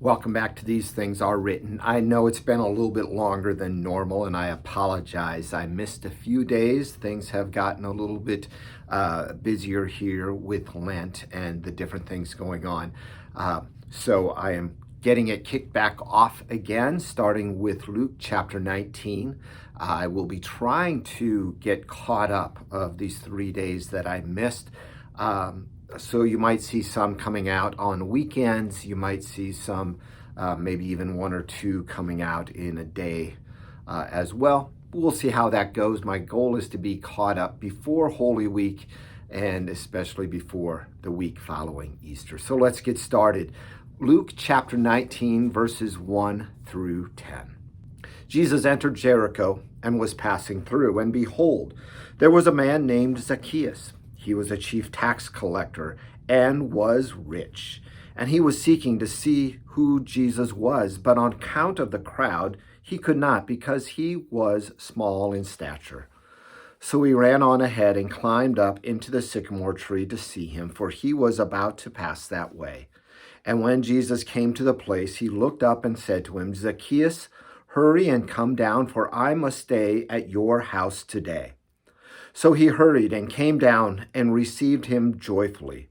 Welcome back to These Things Are Written. I know it's been a little bit longer than normal, and I apologize. I missed a few days. Things have gotten a little bit busier here with Lent and the different things going on. So I am getting it kicked back off again, starting with Luke chapter 19. I will be trying to get caught up of these 3 days that I missed. So you might see some coming out on weekends. You might see some, maybe even one or two coming out in a day as well. We'll see how that goes. My goal is to be caught up before Holy Week and especially before the week following Easter. So let's get started. Luke chapter 19, verses 1 through 10. Jesus entered Jericho and was passing through, and behold, there was a man named Zacchaeus. He was a chief tax collector and was rich. And he was seeking to see who Jesus was, but on account of the crowd, he could not because he was small in stature. So he ran on ahead and climbed up into the sycamore tree to see him, for he was about to pass that way. And when Jesus came to the place, he looked up and said to him, Zacchaeus, hurry and come down, for I must stay at your house today. So he hurried and came down and received him joyfully.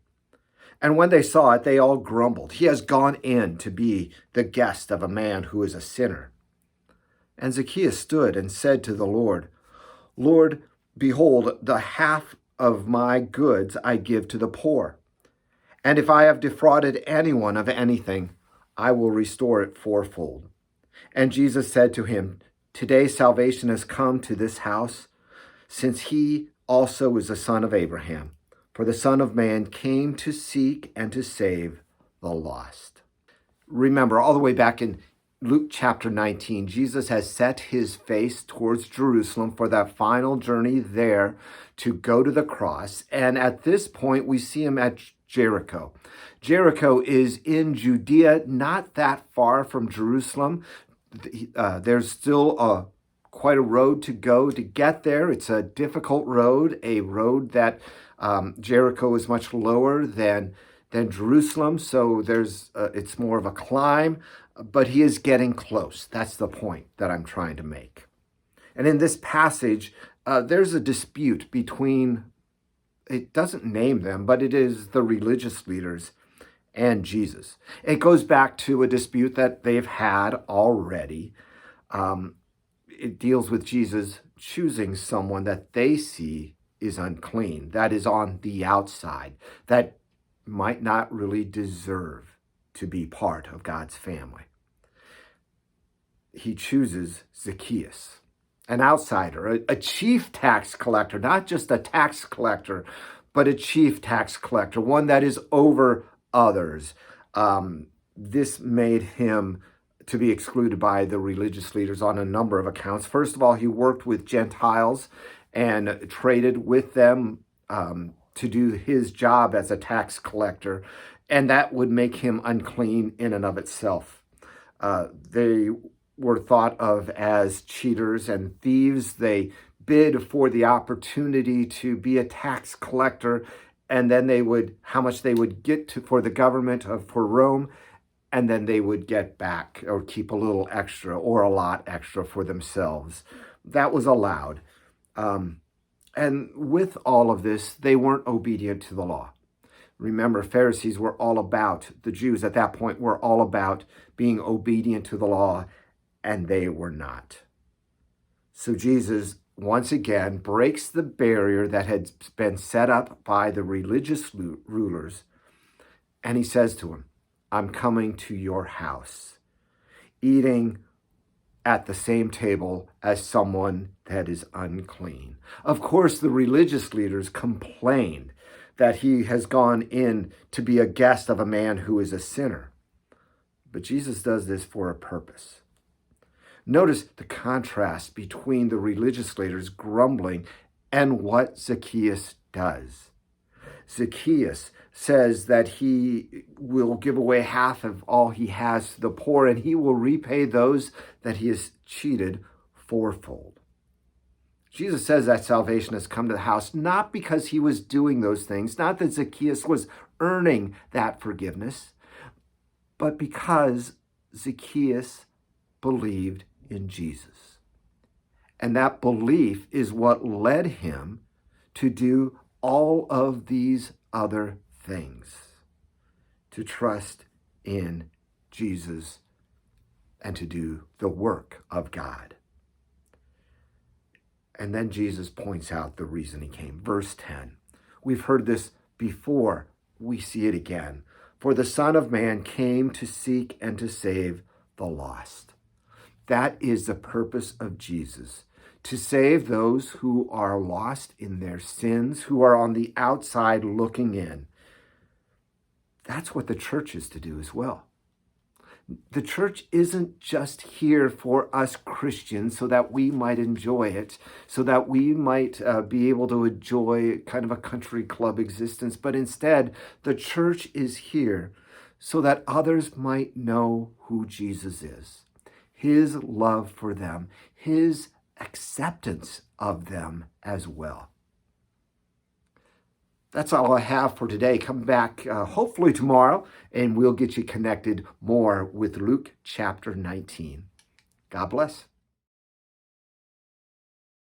And when they saw it, they all grumbled, He has gone in to be the guest of a man who is a sinner. And Zacchaeus stood and said to the Lord, Lord, behold, the half of my goods I give to the poor. And if I have defrauded anyone of anything, I will restore it fourfold. And Jesus said to him, Today salvation has come to this house, since he also is a son of Abraham. For the Son of Man came to seek and to save the lost. Remember, all the way back in Luke chapter 19, Jesus has set his face towards Jerusalem for that final journey there to go to the cross. And at this point, we see him at Jericho. Jericho is in Judea, not that far from Jerusalem. There's still quite a road to go to get there. It's a difficult road, a road that Jericho is much lower than Jerusalem, so it's more of a climb, but he is getting close. That's the point that I'm trying to make. And in this passage, there's a dispute between, it doesn't name them, but it is the religious leaders and Jesus. It goes back to a dispute that they've had already. It deals with Jesus choosing someone that they see is unclean, that is on the outside, that might not really deserve to be part of God's family. He chooses Zacchaeus, an outsider, a chief tax collector, not just a tax collector, but a chief tax collector, one that is over others. This made him to be excluded by the religious leaders on a number of accounts. First of all, he worked with Gentiles and traded with them to do his job as a tax collector, and that would make him unclean in and of itself. They were thought of as cheaters and thieves. They bid for the opportunity to be a tax collector, and then how much they would get for the government for Rome, and then they would get back or keep a little extra or a lot extra for themselves. That was allowed. And with all of this, they weren't obedient to the law. Remember, Pharisees were all about, the Jews at that point were all about being obedient to the law, and they were not. So Jesus, once again, breaks the barrier that had been set up by the religious rulers, and he says to him, I'm coming to your house, eating at the same table as someone that is unclean. Of course, the religious leaders complained that he has gone in to be a guest of a man who is a sinner. But Jesus does this for a purpose. Notice the contrast between the religious leaders grumbling and what Zacchaeus does. Zacchaeus says that he will give away half of all he has to the poor, and he will repay those that he has cheated fourfold. Jesus says that salvation has come to the house, not because he was doing those things, not that Zacchaeus was earning that forgiveness, but because Zacchaeus believed in Jesus. And that belief is what led him to do all of these other things, to trust in Jesus and to do the work of God. And then Jesus points out the reason he came. Verse 10. We've heard this before. We see it again. For the Son of Man came to seek and to save the lost. That is the purpose of Jesus, to save those who are lost in their sins, who are on the outside looking in. That's what the church is to do as well. The church isn't just here for us Christians so that we might enjoy it, so that we might be able to enjoy kind of a country club existence, but instead the church is here so that others might know who Jesus is, his love for them, his acceptance of them as well. That's all I have for today. Come back hopefully tomorrow, and we'll get you connected more with Luke chapter 19. God bless.